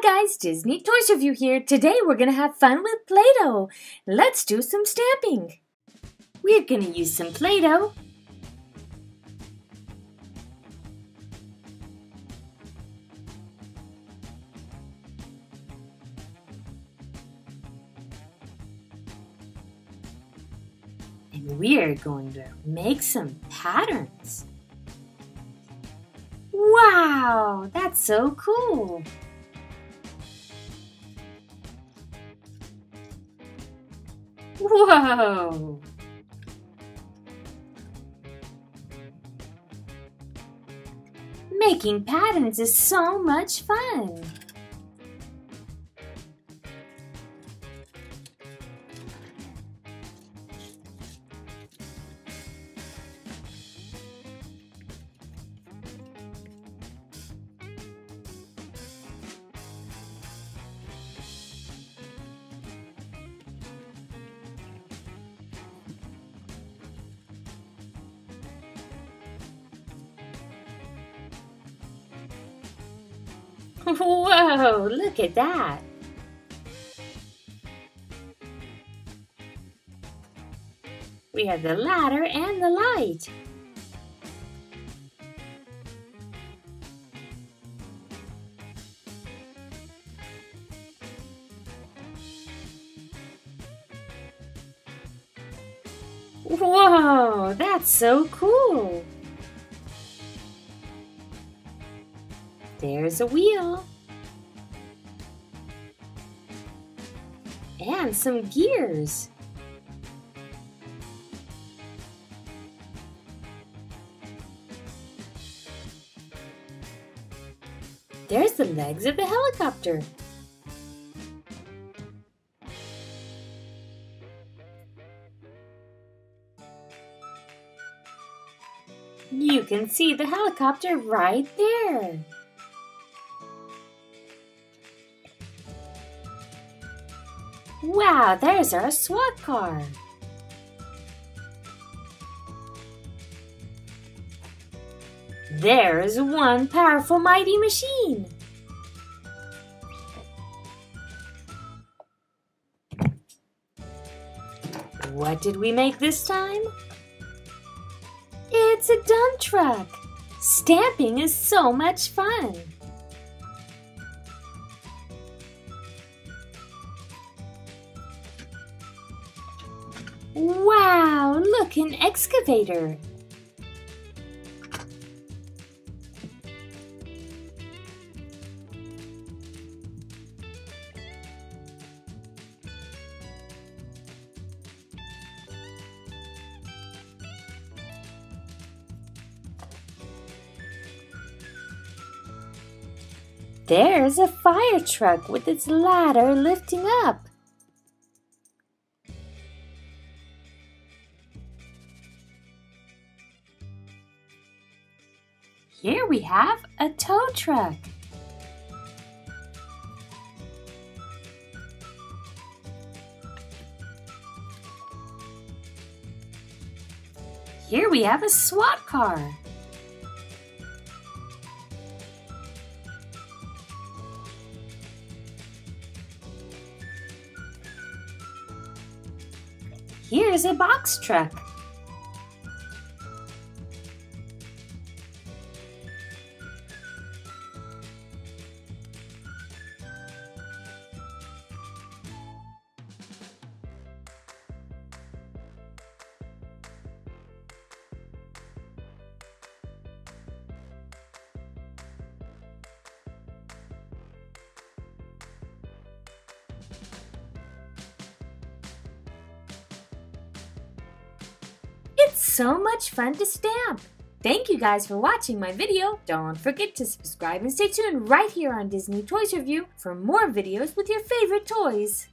guys, Disney Toys Review here. Today we're going to have fun with Play-Doh. Let's do some stamping. We're going to use some Play-Doh. And we're going to make some patterns. Wow, that's so cool! Whoa! Making patterns is so much fun! Whoa, look at that! We have the ladder and the light. Whoa, that's so cool! There's a wheel. And some gears. There's the legs of the helicopter. You can see the helicopter right there. Wow, there's our SWAT car. There's one powerful mighty machine. What did we make this time? It's a dump truck. Stamping is so much fun. Wow, look, an excavator. There's a fire truck with its ladder lifting up. Here we have a tow truck. Here we have a SWAT car. Here's a box truck. It's so much fun to stamp! Thank you guys for watching my video. Don't forget to subscribe and stay tuned right here on Disney Toys Review for more videos with your favorite toys.